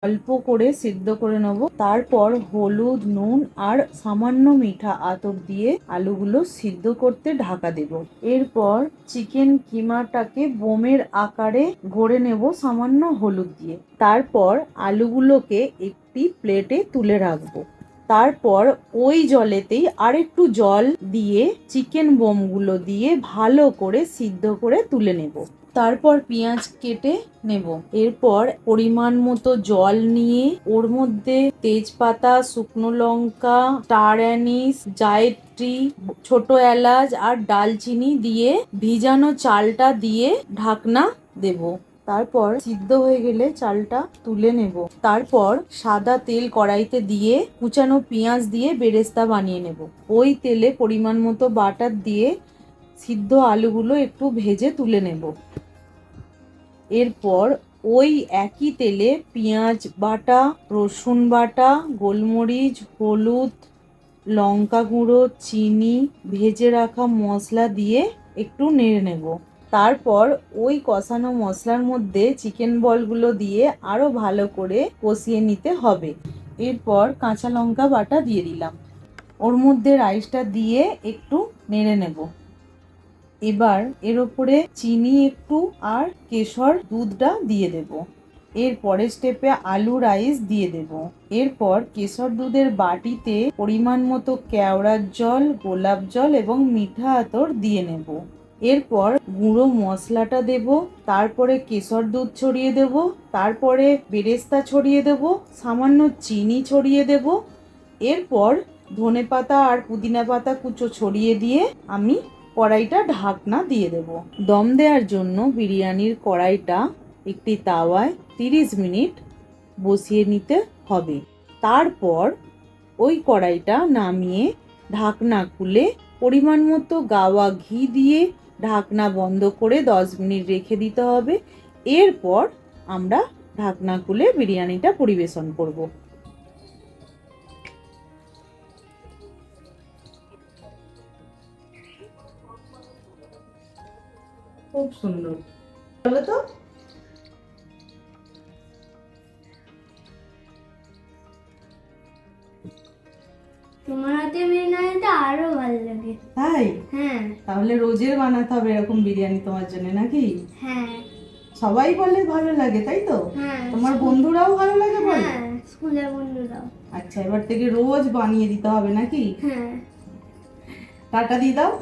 অল্প করে সিদ্ধ করে নেব। তারপর হলুদ, নুন আর সামান্য মিঠা আতর দিয়ে আলুগুলো সিদ্ধ করতে ঢাকা দেব। এরপর চিকেন কিমাটাকে বোমের আকারে গড়ে নেব সামান্য হলুদ দিয়ে। তারপর আলুগুলোকে একটি প্লেটে তুলে রাখবো। তারপর ওই জলেতেই আরেকটু জল দিয়ে চিকেন বোমগুলো দিয়ে ভালো করে সিদ্ধ করে তুলে নেব। তারপর পেঁয়াজ কেটে নেব। এরপর পরিমাণ মতো জল নিয়ে ওর মধ্যে তেজপাতা, শুকনো লঙ্কা, স্টার অ্যানিস, জায়ত্রী, ছোট এলাচ আর ডালচিনি দিয়ে ভিজানো চালটা দিয়ে ঢাকনা দেব। তারপর সিদ্ধ হয়ে গেলে চালটা তুলে নেব। তারপর সাদা তেল কড়াইতে দিয়ে কুচানো পেঁয়াজ দিয়ে বেরেস্তা বানিয়ে নেব। ওই তেলে পরিমাণ মতো বাটার দিয়ে সিদ্ধ আলুগুলো একটু ভেজে তুলে নেব। এরপর ওই একই তেলে পেঁয়াজ বাটা, রসুন বাটা, গোলমরিচ, হলুদ, লঙ্কা গুঁড়ো, চিনি, ভেজে রাখা মশলা দিয়ে একটু নেড়ে নেব। তারপর ওই কষানো মশলার মধ্যে চিকেন বলগুলো দিয়ে আরও ভালো করে কষিয়ে নিতে হবে। এরপর কাঁচা লঙ্কা বাটা দিয়ে দিলাম। ওর মধ্যে রাইসটা দিয়ে একটু নেড়ে নেব। এবার এর ওপরে চিনি একটু আর কেশর দুধটা দিয়ে দেব। এর পরের স্টেপে আলু রাইস দিয়ে দেব। এরপর কেশর দুধের বাটিতে পরিমাণ মতো কেওড়ার জল, গোলাপ জল এবং মিঠা আতর দিয়ে নেব। এরপর গুঁড়ো মশলাটা দেব। তারপরে কেশর দুধ ছড়িয়ে দেব। তারপরে বেরেস্তা ছড়িয়ে দেব। সামান্য চিনি ছড়িয়ে দেব। এরপর ধনেপাতা আর পুদিনা পাতা কুচো ছড়িয়ে দিয়ে আমি কড়াইটা ঢাকনা দিয়ে দেব। দম দেওয়ার জন্য বিরিয়ানির কড়াইটা একটি তাওয়ায় 30 মিনিট বসিয়ে নিতে হবে। তারপর ওই কড়াইটা নামিয়ে ঢাকনা খুলে পরিমাণ মতো গাওয়া ঘি দিয়ে ঢাকনা বন্ধ করে 10 মিনিট রেখে দিতে হবে। এরপর আমরা ঢাকনা খুলে বিরিয়ানিটা পরিবেশন করব। খুব সুন্দর, বলো তো। তোমার হাতে বিরিয়ানিটা আরো ভালো লাগে। তাই? হ্যাঁ। তাহলে রোজের বানাতে হবে এরকম বিরিয়ানি তোমার জন্য, নাকি? হ্যাঁ। সবাই বলে ভালো লাগে, তাই তো? হ্যাঁ। তোমার বন্ধুরাও ভালো লাগে বলে? হ্যাঁ, স্কুলের বন্ধুরাও। আচ্ছা, এবার থেকে রোজ বানিয়ে দিতে হবে, নাকি? হ্যাঁ। টাটা দিয়ে দাও।